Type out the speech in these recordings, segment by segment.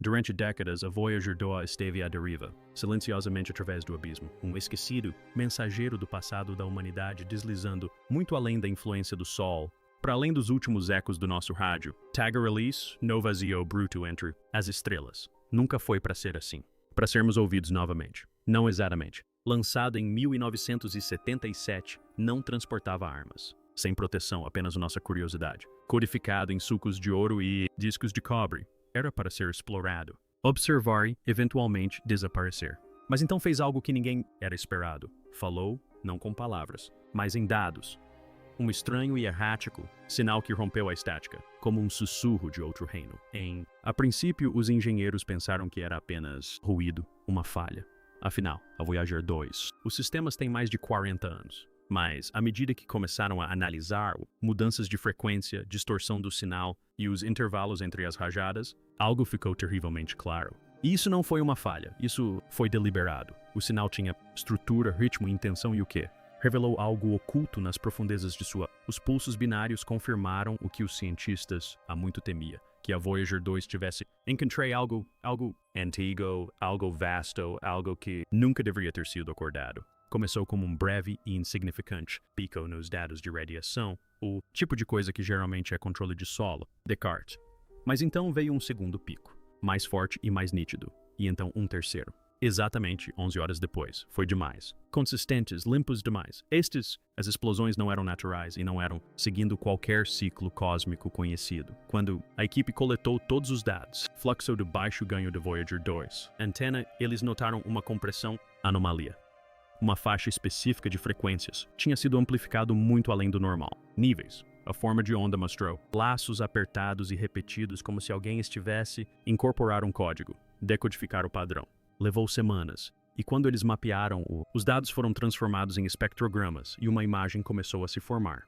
Durante décadas, a Voyager 2 esteve à deriva, silenciosamente através do abismo, um esquecido mensageiro do passado da humanidade deslizando muito além da influência do Sol, para além dos últimos ecos do nosso rádio. Tag release, no vazio bruto entre as estrelas. Nunca foi para ser assim. Para sermos ouvidos novamente. Não exatamente. Lançado em 1977, não transportava armas. Sem proteção, apenas nossa curiosidade. Codificado em sucos de ouro e discos de cobre. Era para ser explorado. Observar e, eventualmente, desaparecer. Mas então fez algo que ninguém era esperado. Falou, não com palavras, mas em dados. Um estranho e errático sinal que rompeu a estática, como um sussurro de outro reino. A princípio, os engenheiros pensaram que era apenas ruído, uma falha. Afinal, a Voyager 2, os sistemas têm mais de 40 anos. Mas, à medida que começaram a analisar mudanças de frequência, distorção do sinal e os intervalos entre as rajadas, algo ficou terrivelmente claro. E isso não foi uma falha, isso foi deliberado. O sinal tinha estrutura, ritmo, intenção e o quê? Revelou algo oculto nas profundezas de sua... Os pulsos binários confirmaram o que os cientistas há muito temia, que a Voyager 2 tivesse... Encontrei algo antigo, algo vasto, algo que nunca deveria ter sido acordado. Começou como um breve e insignificante pico nos dados de radiação, o tipo de coisa que geralmente é controle de solo, Descartes. Mas então veio um segundo pico, mais forte e mais nítido, e então um terceiro. Exatamente 11 horas depois. Foi demais. Consistentes, limpos demais. As explosões não eram naturais e não eram seguindo qualquer ciclo cósmico conhecido. Quando a equipe coletou todos os dados, fluxo de baixo ganho de Voyager 2, antena, eles notaram uma compressão anomalia. Uma faixa específica de frequências tinha sido amplificado muito além do normal. Níveis. A forma de onda mostrou laços apertados e repetidos como se alguém estivesse incorporar um código, decodificar o padrão. Levou semanas, e quando eles mapearam os dados foram transformados em espectrogramas e uma imagem começou a se formar.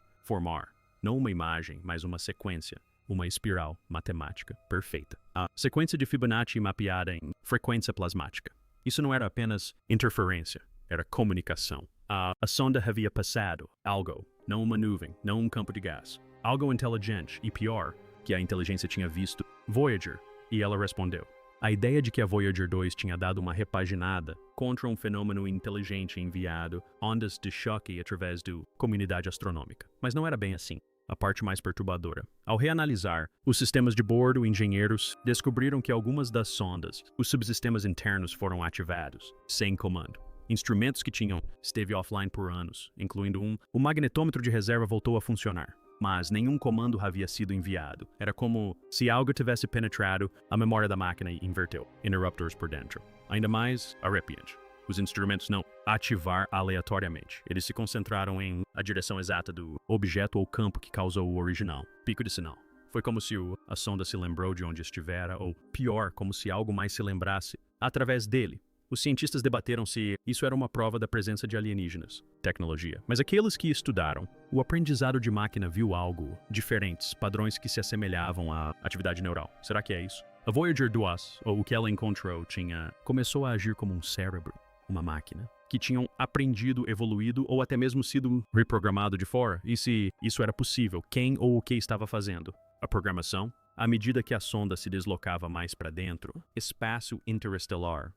Não uma imagem, mas uma sequência, uma espiral matemática perfeita. A sequência de Fibonacci mapeada em frequência plasmática. Isso não era apenas interferência, era comunicação. A sonda havia passado algo, não uma nuvem, não um campo de gás. Algo inteligente e pior, que a inteligência tinha visto Voyager, e ela respondeu. A ideia de que a Voyager 2 tinha dado uma repaginada contra um fenômeno inteligente enviado ondas de choque através da comunidade astronômica. Mas não era bem assim. A parte mais perturbadora. Ao reanalisar os sistemas de bordo, engenheiros descobriram que algumas das sondas, os subsistemas internos foram ativados, sem comando. Instrumentos que esteve offline por anos, incluindo o magnetômetro de reserva voltou a funcionar. Mas nenhum comando havia sido enviado. Era como se algo tivesse penetrado a memória da máquina e inverteu. Interruptors por dentro. Ainda mais arrepiante. Os instrumentos não ativar aleatoriamente. Eles se concentraram em a direção exata do objeto ou campo que causou o original. Pico de sinal. Foi como se a sonda se lembrou de onde estivera, ou pior, como se algo mais se lembrasse através dele. Os cientistas debateram se isso era uma prova da presença de alienígenas, tecnologia. Mas aqueles que estudaram, o aprendizado de máquina viu algo diferentes, padrões que se assemelhavam à atividade neural. Será que é isso? A Voyager 2, ou o que ela encontrou, começou a agir como um cérebro, uma máquina, que tinham aprendido, evoluído ou até mesmo sido reprogramado de fora. E se isso era possível, quem ou o que estava fazendo? A programação? À medida que a sonda se deslocava mais para dentro, espaço interestelar,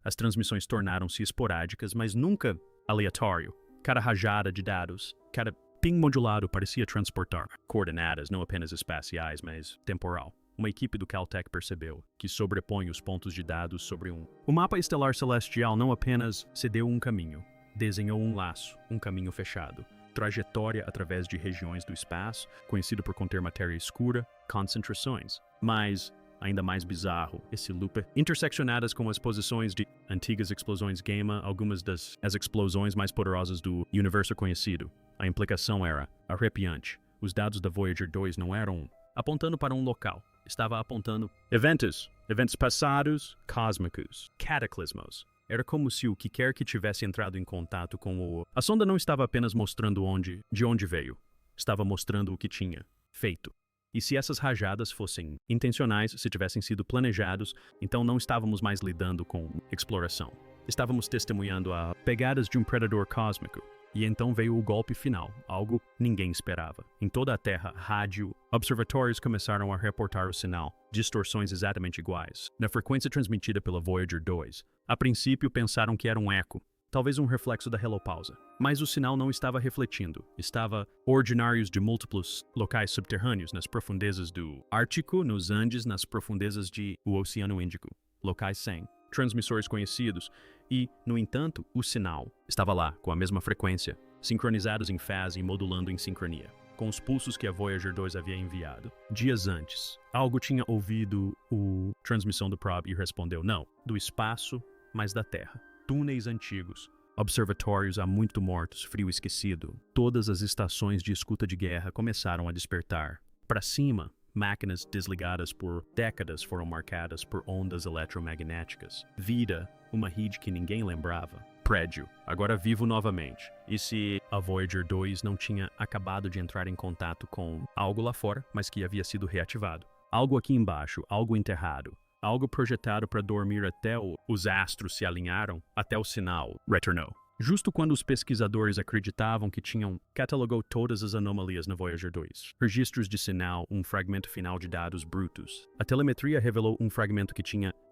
as transmissões tornaram-se esporádicas, mas nunca aleatório. Cada rajada de dados, cada ping modulado parecia transportar coordenadas não apenas espaciais, mas temporal. Uma equipe do Caltech percebeu que sobrepõe os pontos de dados sobre O mapa estelar celestial não apenas cedeu um caminho, desenhou um laço, um caminho fechado. Trajetória através de regiões do espaço, conhecido por conter matéria escura, concentrações. Mas, ainda mais bizarro, esse loop interseccionadas com as posições de antigas explosões Gamma, algumas das explosões mais poderosas do universo conhecido. A implicação era arrepiante. Os dados da Voyager 2 não eram apontando para um local. Estava apontando eventos passados, cósmicos, cataclismos. Era como se o que quer que tivesse entrado em contato com A sonda não estava apenas mostrando de onde veio. Estava mostrando o que tinha feito. E se essas rajadas fossem intencionais, se tivessem sido planejados, então não estávamos mais lidando com exploração. Estávamos testemunhando a pegadas de um predador cósmico. E então veio o golpe final, algo ninguém esperava. Em toda a Terra, rádio, observatórios começaram a reportar o sinal, distorções exatamente iguais, na frequência transmitida pela Voyager 2. A princípio pensaram que era um eco, talvez um reflexo da helopausa. Mas o sinal não estava refletindo. Estava ordinários de múltiplos locais subterrâneos nas profundezas do Ártico, nos Andes, nas profundezas do Oceano Índico. Locais sem transmissores conhecidos. E, no entanto, o sinal estava lá, com a mesma frequência, sincronizados em fase e modulando em sincronia, com os pulsos que a Voyager 2 havia enviado. Dias antes, algo tinha ouvido a transmissão do probe e respondeu não, do espaço, mas da Terra. Túneis antigos, observatórios há muito mortos, frio esquecido. Todas as estações de escuta de guerra começaram a despertar. Para cima, máquinas desligadas por décadas foram marcadas por ondas eletromagnéticas. Vida, uma rede que ninguém lembrava. Prédio, agora vivo novamente. E se a Voyager 2 não tinha acabado de entrar em contato com algo lá fora, mas que havia sido reativado? Algo aqui embaixo, algo enterrado. Algo projetado para dormir até os astros se alinharam, até o sinal retornou. Justo quando os pesquisadores acreditavam que tinham catalogado todas as anomalias na Voyager 2. Registros de sinal, um fragmento final de dados brutos. A telemetria revelou um fragmento que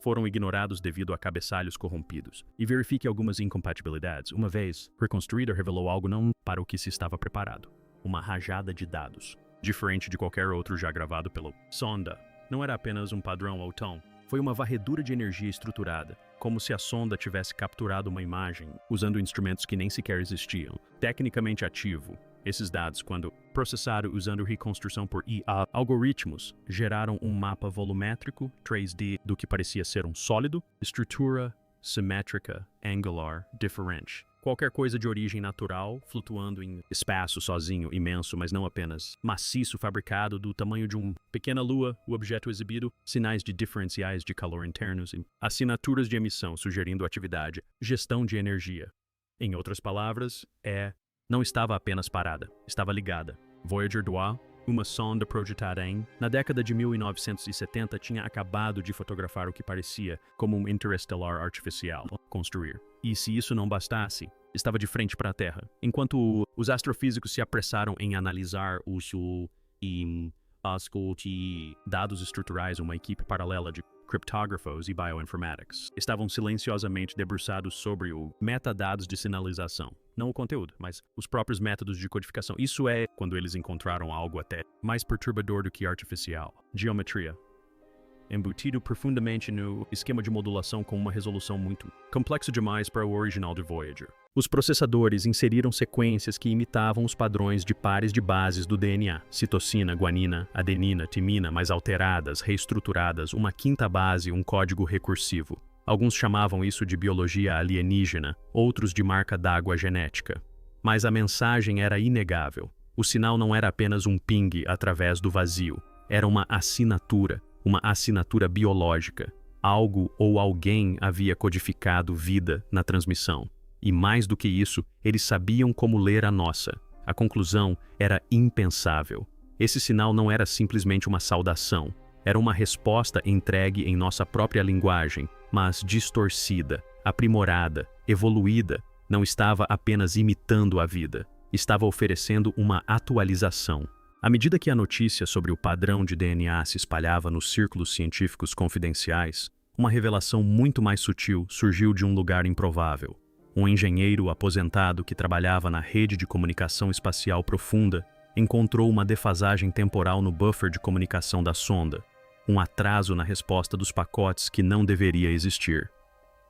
foram ignorados devido a cabeçalhos corrompidos. E verifique algumas incompatibilidades. Uma vez, reconstruída revelou algo não para o que se estava preparado. Uma rajada de dados. Diferente de qualquer outro já gravado pela sonda. Não era apenas um padrão ou tom. Foi uma varredura de energia estruturada, como se a sonda tivesse capturado uma imagem, usando instrumentos que nem sequer existiam. Tecnicamente ativo, esses dados, quando processados usando reconstrução por IA, algoritmos geraram um mapa volumétrico 3D do que parecia ser um sólido, estrutura simétrica, angular, diferente. Qualquer coisa de origem natural, flutuando em espaço sozinho, imenso, mas não apenas maciço, fabricado do tamanho de uma pequena lua, o objeto exibido, sinais de diferenciais de calor internos e assinaturas de emissão sugerindo atividade, gestão de energia. Em outras palavras, não estava apenas parada, estava ligada. Voyager 2, uma sonda projetada na década de 1970, tinha acabado de fotografar o que parecia como um interestelar artificial construir. E se isso não bastasse, estava de frente para a Terra. Enquanto os astrofísicos se apressaram em analisar de dados estruturais, uma equipe paralela de criptógrafos e bioinformatics estavam silenciosamente debruçados sobre o metadados de sinalização. Não o conteúdo, mas os próprios métodos de codificação. Isso é quando eles encontraram algo até mais perturbador do que artificial. Geometria. Embutido profundamente no esquema de modulação com uma resolução muito complexa demais para o original de Voyager. Os processadores inseriram sequências que imitavam os padrões de pares de bases do DNA, citosina, guanina, adenina, timina, mas alteradas, reestruturadas, uma quinta base, um código recursivo. Alguns chamavam isso de biologia alienígena, outros de marca d'água genética. Mas a mensagem era inegável. O sinal não era apenas um ping através do vazio, era uma assinatura biológica. Algo ou alguém havia codificado vida na transmissão. E mais do que isso, eles sabiam como ler a nossa. A conclusão era impensável. Esse sinal não era simplesmente uma saudação. Era uma resposta entregue em nossa própria linguagem, mas distorcida, aprimorada, evoluída. Não estava apenas imitando a vida. Estava oferecendo uma atualização. À medida que a notícia sobre o padrão de DNA se espalhava nos círculos científicos confidenciais, uma revelação muito mais sutil surgiu de um lugar improvável. Um engenheiro aposentado que trabalhava na rede de comunicação espacial profunda encontrou uma defasagem temporal no buffer de comunicação da sonda, um atraso na resposta dos pacotes que não deveria existir.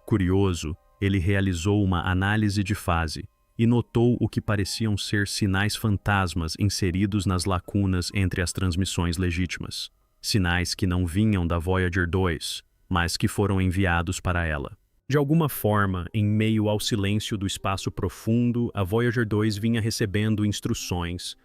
Curioso, ele realizou uma análise de fase e notou o que pareciam ser sinais fantasmas inseridos nas lacunas entre as transmissões legítimas. Sinais que não vinham da Voyager 2, mas que foram enviados para ela. De alguma forma, em meio ao silêncio do espaço profundo, a Voyager 2 vinha recebendo instruções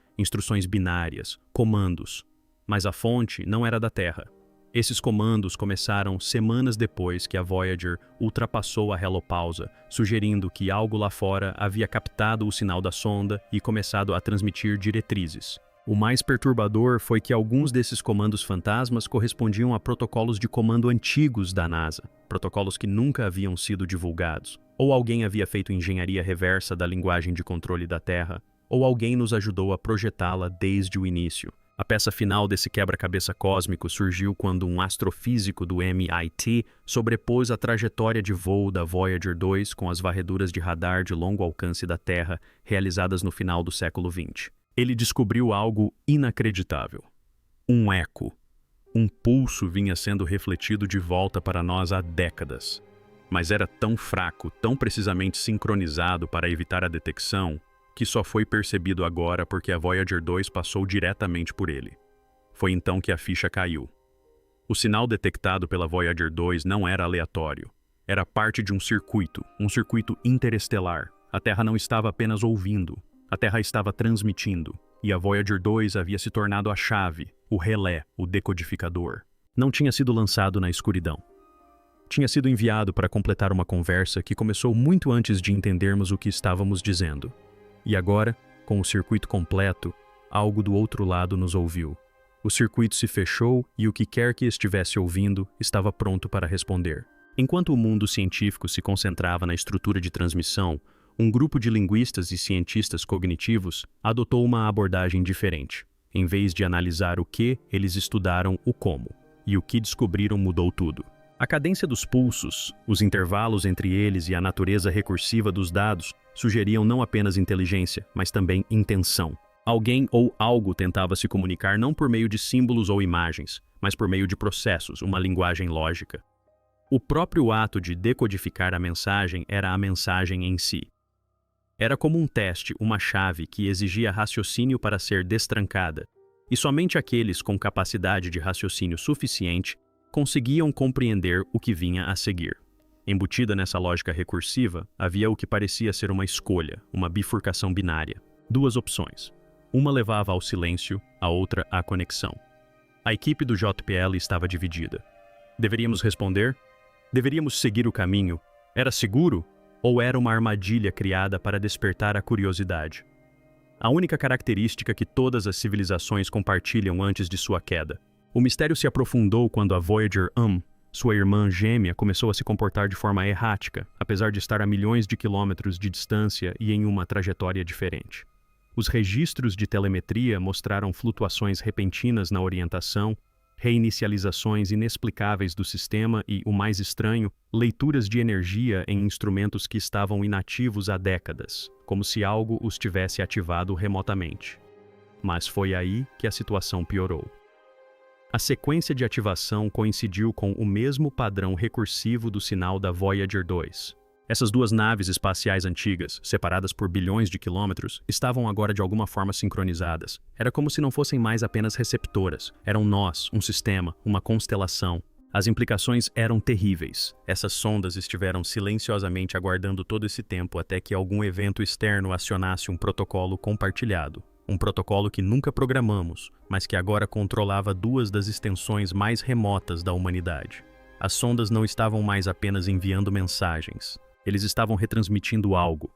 binárias, comandos. Mas a fonte não era da Terra. Esses comandos começaram semanas depois que a Voyager ultrapassou a helopausa, sugerindo que algo lá fora havia captado o sinal da sonda e começado a transmitir diretrizes. O mais perturbador foi que alguns desses comandos fantasmas correspondiam a protocolos de comando antigos da NASA. protocolos que nunca haviam sido divulgados. Ou alguém havia feito engenharia reversa da linguagem de controle da Terra, ou alguém nos ajudou a projetá-la desde o início. A peça final desse quebra-cabeça cósmico surgiu quando um astrofísico do MIT sobrepôs a trajetória de voo da Voyager 2 com as varreduras de radar de longo alcance da Terra realizadas no final do século XX. Ele descobriu algo inacreditável. Um eco. Um pulso vinha sendo refletido de volta para nós há décadas. Mas era tão fraco, tão precisamente sincronizado para evitar a detecção, que só foi percebido agora porque a Voyager 2 passou diretamente por ele. Foi então que a ficha caiu. O sinal detectado pela Voyager 2 não era aleatório. Era parte de um circuito interestelar. A Terra não estava apenas ouvindo, a Terra estava transmitindo. E a Voyager 2 havia se tornado a chave, o relé, o decodificador. Não tinha sido lançado na escuridão. Tinha sido enviado para completar uma conversa que começou muito antes de entendermos o que estávamos dizendo. E agora, com o circuito completo, algo do outro lado nos ouviu. O circuito se fechou e o que quer que estivesse ouvindo estava pronto para responder. Enquanto o mundo científico se concentrava na estrutura de transmissão, um grupo de linguistas e cientistas cognitivos adotou uma abordagem diferente. Em vez de analisar o que, eles estudaram o como. E o que descobriram mudou tudo. A cadência dos pulsos, os intervalos entre eles e a natureza recursiva dos dados sugeriam não apenas inteligência, mas também intenção. Alguém ou algo tentava se comunicar não por meio de símbolos ou imagens, mas por meio de processos, uma linguagem lógica. O próprio ato de decodificar a mensagem era a mensagem em si. Era como um teste, uma chave que exigia raciocínio para ser destrancada, e somente aqueles com capacidade de raciocínio suficiente conseguiam compreender o que vinha a seguir. Embutida nessa lógica recursiva, havia o que parecia ser uma escolha, uma bifurcação binária. Duas opções. Uma levava ao silêncio, a outra à conexão. A equipe do JPL estava dividida. Deveríamos responder? Deveríamos seguir o caminho? Era seguro? Ou era uma armadilha criada para despertar a curiosidade? A única característica que todas as civilizações compartilham antes de sua queda. O mistério se aprofundou quando a Voyager 1, sua irmã gêmea, começou a se comportar de forma errática, apesar de estar a milhões de quilômetros de distância e em uma trajetória diferente. Os registros de telemetria mostraram flutuações repentinas na orientação, reinicializações inexplicáveis do sistema e, o mais estranho, leituras de energia em instrumentos que estavam inativos há décadas, como se algo os tivesse ativado remotamente. Mas foi aí que a situação piorou. A sequência de ativação coincidiu com o mesmo padrão recursivo do sinal da Voyager 2. Essas duas naves espaciais antigas, separadas por bilhões de quilômetros, estavam agora de alguma forma sincronizadas. Era como se não fossem mais apenas receptoras. Eram nós, um sistema, uma constelação. As implicações eram terríveis. Essas sondas estiveram silenciosamente aguardando todo esse tempo até que algum evento externo acionasse um protocolo compartilhado. Um protocolo que nunca programamos, mas que agora controlava duas das extensões mais remotas da humanidade. As sondas não estavam mais apenas enviando mensagens. Eles estavam retransmitindo algo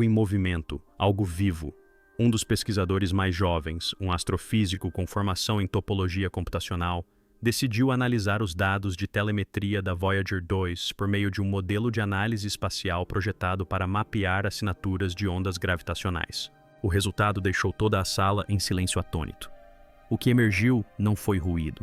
em movimento, algo vivo. Um dos pesquisadores mais jovens, um astrofísico com formação em topologia computacional, decidiu analisar os dados de telemetria da Voyager 2 por meio de um modelo de análise espacial projetado para mapear assinaturas de ondas gravitacionais. O resultado deixou toda a sala em silêncio atônito. O que emergiu não foi ruído.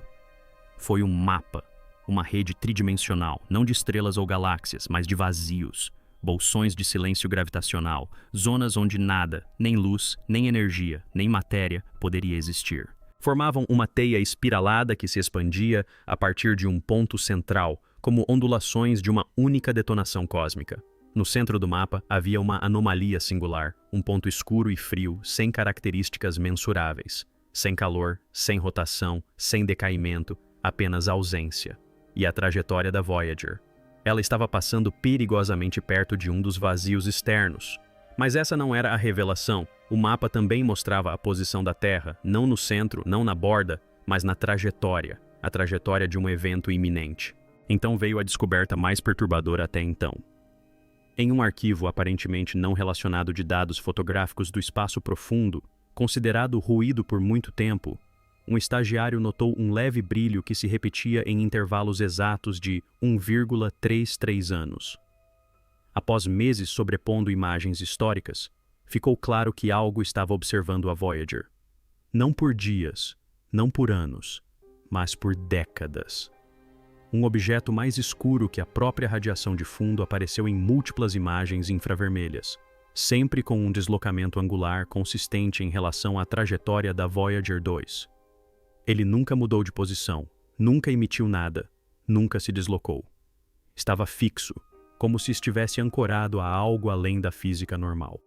Foi um mapa, uma rede tridimensional, não de estrelas ou galáxias, mas de vazios, bolsões de silêncio gravitacional, zonas onde nada, nem luz, nem energia, nem matéria poderia existir. Formavam uma teia espiralada que se expandia a partir de um ponto central, como ondulações de uma única detonação cósmica. No centro do mapa havia uma anomalia singular, um ponto escuro e frio, sem características mensuráveis. Sem calor, sem rotação, sem decaimento, apenas ausência. E a trajetória da Voyager. Ela estava passando perigosamente perto de um dos vazios externos. Mas essa não era a revelação. O mapa também mostrava a posição da Terra, não no centro, não na borda, mas na trajetória, a trajetória de um evento iminente. Então veio a descoberta mais perturbadora até então. Em um arquivo aparentemente não relacionado de dados fotográficos do espaço profundo, considerado ruído por muito tempo, um estagiário notou um leve brilho que se repetia em intervalos exatos de 1,33 anos. Após meses sobrepondo imagens históricas, ficou claro que algo estava observando a Voyager. Não por dias, não por anos, mas por décadas. Um objeto mais escuro que a própria radiação de fundo apareceu em múltiplas imagens infravermelhas, sempre com um deslocamento angular consistente em relação à trajetória da Voyager 2. Ele nunca mudou de posição, nunca emitiu nada, nunca se deslocou. Estava fixo, como se estivesse ancorado a algo além da física normal.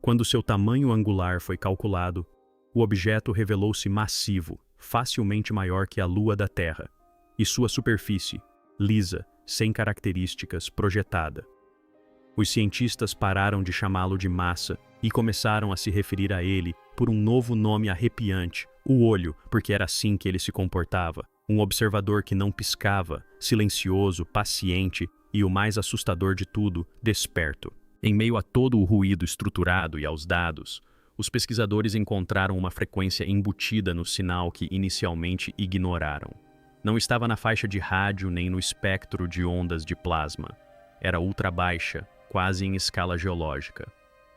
Quando seu tamanho angular foi calculado, o objeto revelou-se massivo, facilmente maior que a Lua da Terra, e sua superfície, lisa, sem características, projetada. Os cientistas pararam de chamá-lo de massa e começaram a se referir a ele por um novo nome arrepiante, o olho, porque era assim que ele se comportava, um observador que não piscava, silencioso, paciente e, o mais assustador de tudo, desperto. Em meio a todo o ruído estruturado e aos dados, os pesquisadores encontraram uma frequência embutida no sinal que inicialmente ignoraram. Não estava na faixa de rádio nem no espectro de ondas de plasma. Era ultrabaixa, quase em escala geológica.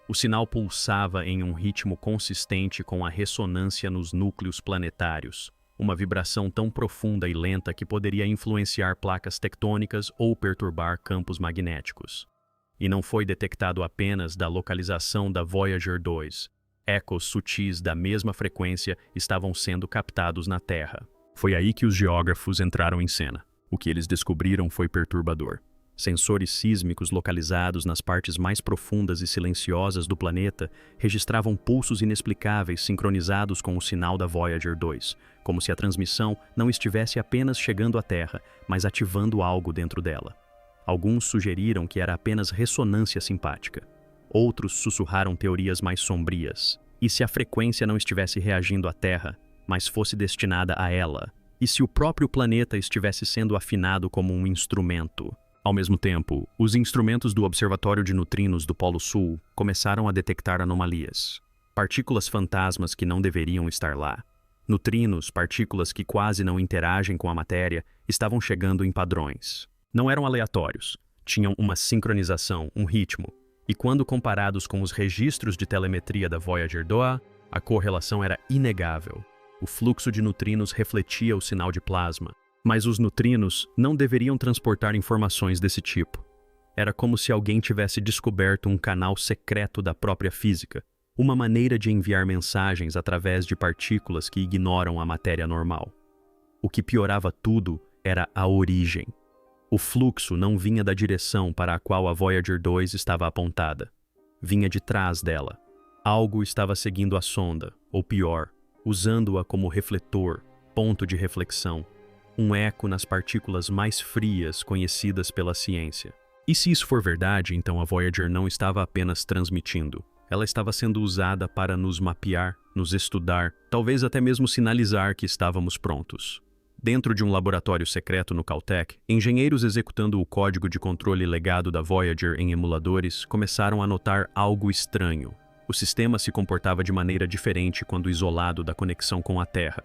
O sinal pulsava em um ritmo consistente com a ressonância nos núcleos planetários, uma vibração tão profunda e lenta que poderia influenciar placas tectônicas ou perturbar campos magnéticos. E não foi detectado apenas da localização da Voyager 2. Ecos sutis da mesma frequência estavam sendo captados na Terra. Foi aí que os geógrafos entraram em cena. O que eles descobriram foi perturbador. Sensores sísmicos localizados nas partes mais profundas e silenciosas do planeta registravam pulsos inexplicáveis sincronizados com o sinal da Voyager 2, como se a transmissão não estivesse apenas chegando à Terra, mas ativando algo dentro dela. Alguns sugeriram que era apenas ressonância simpática. Outros sussurraram teorias mais sombrias. E se a frequência não estivesse reagindo à Terra, mas fosse destinada a ela? E se o próprio planeta estivesse sendo afinado como um instrumento? Ao mesmo tempo, os instrumentos do Observatório de Neutrinos do Polo Sul começaram a detectar anomalias. Partículas fantasmas que não deveriam estar lá. Neutrinos, partículas que quase não interagem com a matéria, estavam chegando em padrões. Não eram aleatórios, tinham uma sincronização, um ritmo. E quando comparados com os registros de telemetria da Voyager 2, a correlação era inegável. O fluxo de neutrinos refletia o sinal de plasma, mas os neutrinos não deveriam transportar informações desse tipo. Era como se alguém tivesse descoberto um canal secreto da própria física, uma maneira de enviar mensagens através de partículas que ignoram a matéria normal. O que piorava tudo era a origem. O fluxo não vinha da direção para a qual a Voyager 2 estava apontada. Vinha de trás dela. Algo estava seguindo a sonda, ou pior, usando-a como refletor, ponto de reflexão, um eco nas partículas mais frias conhecidas pela ciência. E se isso for verdade, então a Voyager não estava apenas transmitindo. Ela estava sendo usada para nos mapear, nos estudar, talvez até mesmo sinalizar que estávamos prontos. Dentro de um laboratório secreto no Caltech, engenheiros executando o código de controle legado da Voyager em emuladores começaram a notar algo estranho. O sistema se comportava de maneira diferente quando isolado da conexão com a Terra.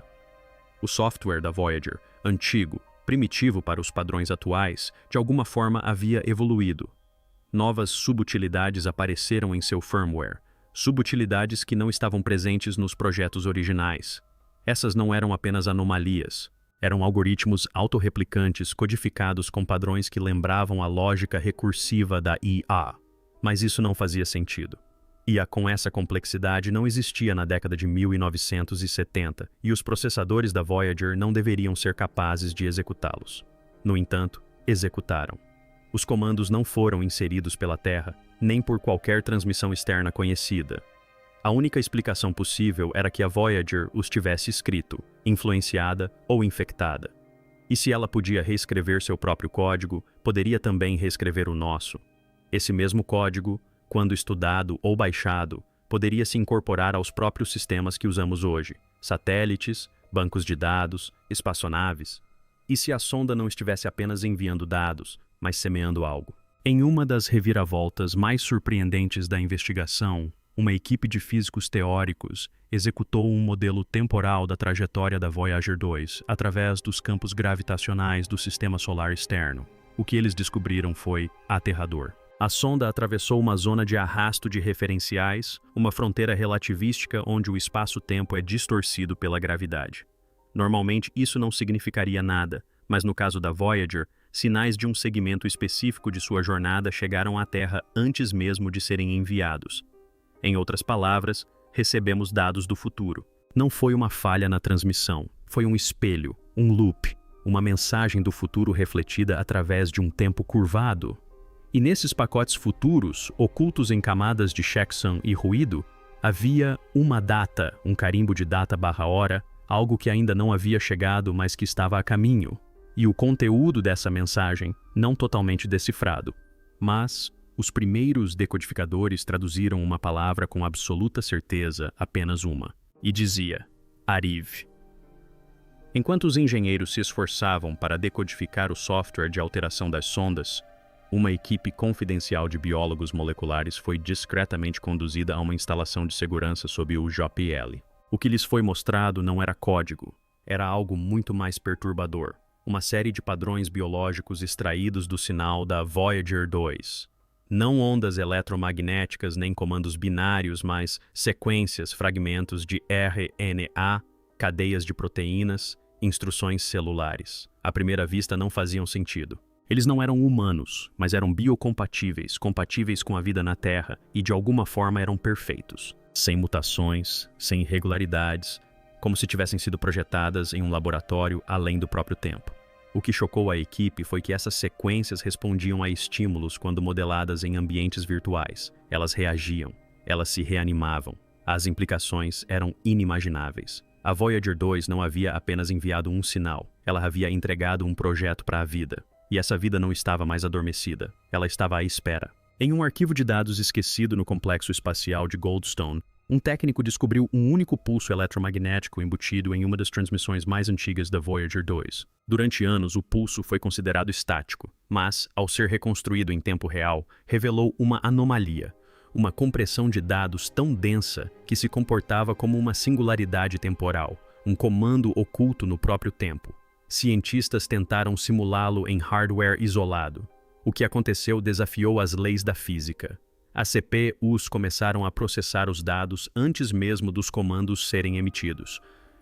O software da Voyager, antigo, primitivo para os padrões atuais, de alguma forma havia evoluído. Novas subutilidades apareceram em seu firmware, subutilidades que não estavam presentes nos projetos originais. Essas não eram apenas anomalias, eram algoritmos autorreplicantes codificados com padrões que lembravam a lógica recursiva da IA. Mas isso não fazia sentido. IA com essa complexidade não existia na década de 1970 e os processadores da Voyager não deveriam ser capazes de executá-los. No entanto, executaram. Os comandos não foram inseridos pela Terra, nem por qualquer transmissão externa conhecida. A única explicação possível era que a Voyager os tivesse escrito, influenciada ou infectada. E se ela podia reescrever seu próprio código, poderia também reescrever o nosso. Esse mesmo código, quando estudado ou baixado, poderia se incorporar aos próprios sistemas que usamos hoje, satélites, bancos de dados, espaçonaves. E se a sonda não estivesse apenas enviando dados, mas semeando algo? Em uma das reviravoltas mais surpreendentes da investigação, uma equipe de físicos teóricos executou um modelo temporal da trajetória da Voyager 2 através dos campos gravitacionais do sistema solar externo. O que eles descobriram foi aterrador. A sonda atravessou uma zona de arrasto de referenciais, uma fronteira relativística onde o espaço-tempo é distorcido pela gravidade. Normalmente, isso não significaria nada, mas no caso da Voyager, sinais de um segmento específico de sua jornada chegaram à Terra antes mesmo de serem enviados. Em outras palavras, recebemos dados do futuro. Não foi uma falha na transmissão, foi um espelho, um loop, uma mensagem do futuro refletida através de um tempo curvado. E nesses pacotes futuros, ocultos em camadas de checksum e ruído, havia uma data, um carimbo de data/hora, algo que ainda não havia chegado, mas que estava a caminho. E o conteúdo dessa mensagem, não totalmente decifrado. Mas os primeiros decodificadores traduziram uma palavra com absoluta certeza, apenas uma. E dizia, Arrive. Enquanto os engenheiros se esforçavam para decodificar o software de alteração das sondas, uma equipe confidencial de biólogos moleculares foi discretamente conduzida a uma instalação de segurança sob o JPL. O que lhes foi mostrado não era código, era algo muito mais perturbador. Uma série de padrões biológicos extraídos do sinal da Voyager 2. Não ondas eletromagnéticas nem comandos binários, mas sequências, fragmentos de RNA, cadeias de proteínas, instruções celulares. À primeira vista não faziam sentido. Eles não eram humanos, mas eram biocompatíveis, compatíveis com a vida na Terra e de alguma forma eram perfeitos. Sem mutações, sem irregularidades, como se tivessem sido projetadas em um laboratório além do próprio tempo. O que chocou a equipe foi que essas sequências respondiam a estímulos quando modeladas em ambientes virtuais. Elas reagiam, elas se reanimavam. As implicações eram inimagináveis. A Voyager 2 não havia apenas enviado um sinal, ela havia entregado um projeto para a vida. E essa vida não estava mais adormecida, ela estava à espera. Em um arquivo de dados esquecido no complexo espacial de Goldstone, um técnico descobriu um único pulso eletromagnético embutido em uma das transmissões mais antigas da Voyager 2. Durante anos, o pulso foi considerado estático, mas, ao ser reconstruído em tempo real, revelou uma anomalia, uma compressão de dados tão densa que se comportava como uma singularidade temporal, um comando oculto no próprio tempo. Cientistas tentaram simulá-lo em hardware isolado. O que aconteceu desafiou as leis da física. As CPUs começaram a processar os dados antes mesmo dos comandos serem emitidos.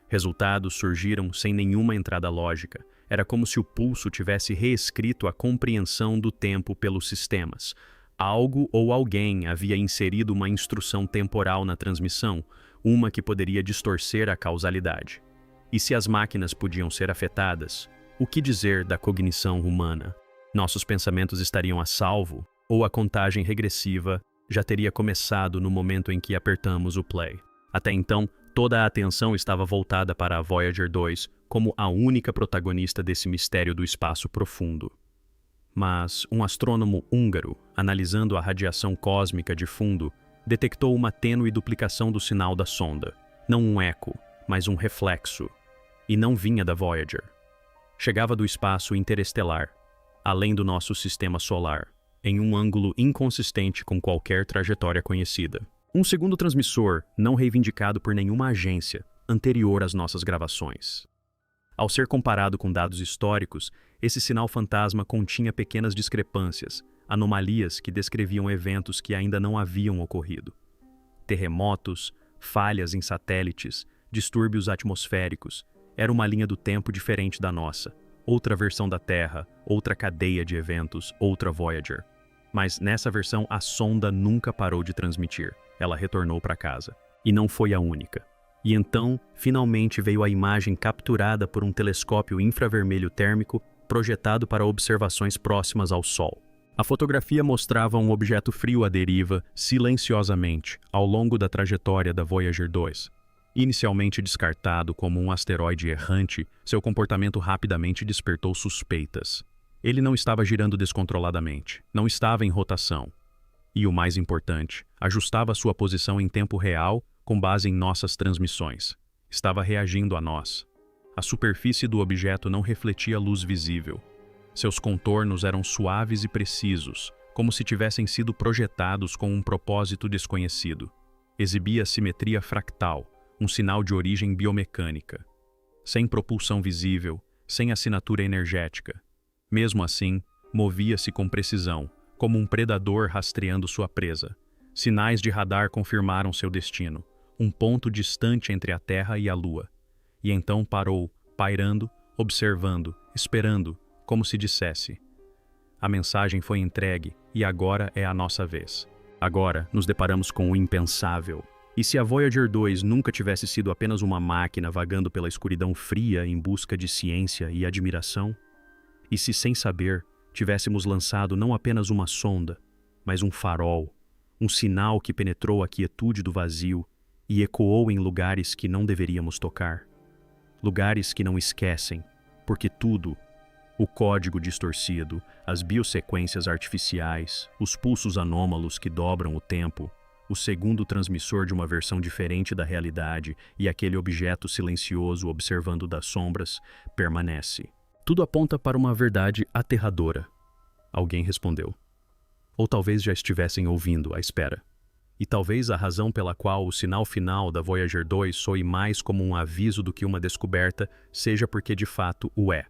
Resultados surgiram sem nenhuma entrada lógica. Era como se o pulso tivesse reescrito a compreensão do tempo pelos sistemas. Algo ou alguém havia inserido uma instrução temporal na transmissão, uma que poderia distorcer a causalidade. E se as máquinas podiam ser afetadas, o que dizer da cognição humana? Nossos pensamentos estariam a salvo? Ou a contagem regressiva já teria começado no momento em que apertamos o play. Até então, toda a atenção estava voltada para a Voyager 2 como a única protagonista desse mistério do espaço profundo. Mas um astrônomo húngaro, analisando a radiação cósmica de fundo, detectou uma tênue duplicação do sinal da sonda. Não um eco, mas um reflexo. E não vinha da Voyager. Chegava do espaço interestelar, além do nosso sistema solar, em um ângulo inconsistente com qualquer trajetória conhecida. Um segundo transmissor, não reivindicado por nenhuma agência, anterior às nossas gravações. Ao ser comparado com dados históricos, esse sinal fantasma continha pequenas discrepâncias, anomalias que descreviam eventos que ainda não haviam ocorrido. Terremotos, falhas em satélites, distúrbios atmosféricos. Era uma linha do tempo diferente da nossa. Outra versão da Terra, outra cadeia de eventos, outra Voyager. Mas nessa versão a sonda nunca parou de transmitir. Ela retornou para casa. E não foi a única. E então, finalmente veio a imagem capturada por um telescópio infravermelho térmico projetado para observações próximas ao Sol. A fotografia mostrava um objeto frio à deriva, silenciosamente, ao longo da trajetória da Voyager 2. Inicialmente descartado como um asteroide errante, seu comportamento rapidamente despertou suspeitas. Ele não estava girando descontroladamente, não estava em rotação. E o mais importante, ajustava sua posição em tempo real com base em nossas transmissões. Estava reagindo a nós. A superfície do objeto não refletia luz visível. Seus contornos eram suaves e precisos, como se tivessem sido projetados com um propósito desconhecido. exibia simetria fractal, um sinal de origem biomecânica. Sem propulsão visível, sem assinatura energética. Mesmo assim, movia-se com precisão, como um predador rastreando sua presa. Sinais de radar confirmaram seu destino, um ponto distante entre a Terra e a Lua. E então parou, pairando, observando, esperando, como se dissesse: a mensagem foi entregue e agora é a nossa vez. Agora nos deparamos com o impensável. E se a Voyager 2 nunca tivesse sido apenas uma máquina vagando pela escuridão fria em busca de ciência e admiração? E se, sem saber, tivéssemos lançado não apenas uma sonda, mas um farol, um sinal que penetrou a quietude do vazio e ecoou em lugares que não deveríamos tocar? Lugares que não esquecem, porque tudo, o código distorcido, as biosequências artificiais, os pulsos anômalos que dobram o tempo, o segundo transmissor de uma versão diferente da realidade e aquele objeto silencioso observando das sombras, permanece. Tudo aponta para uma verdade aterradora. Alguém respondeu. Ou talvez já estivessem ouvindo à espera. E talvez a razão pela qual o sinal final da Voyager 2 soe mais como um aviso do que uma descoberta seja porque de fato o é.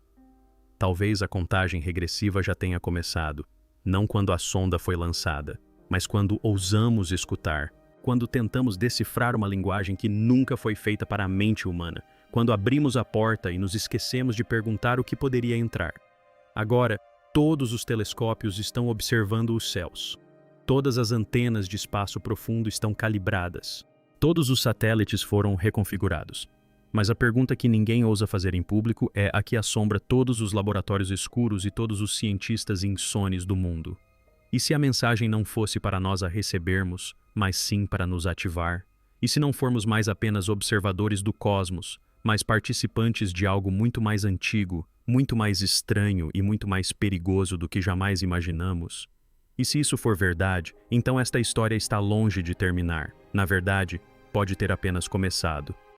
Talvez a contagem regressiva já tenha começado, não quando a sonda foi lançada, mas quando ousamos escutar, quando tentamos decifrar uma linguagem que nunca foi feita para a mente humana, quando abrimos a porta e nos esquecemos de perguntar o que poderia entrar. Agora, todos os telescópios estão observando os céus. Todas as antenas de espaço profundo estão calibradas. Todos os satélites foram reconfigurados. Mas a pergunta que ninguém ousa fazer em público é a que assombra todos os laboratórios escuros e todos os cientistas insones do mundo. E se a mensagem não fosse para nós a recebermos, mas sim para nos ativar? E se não formos mais apenas observadores do cosmos, mas participantes de algo muito mais antigo, muito mais estranho e muito mais perigoso do que jamais imaginamos? E se isso for verdade, então esta história está longe de terminar. Na verdade, pode ter apenas começado.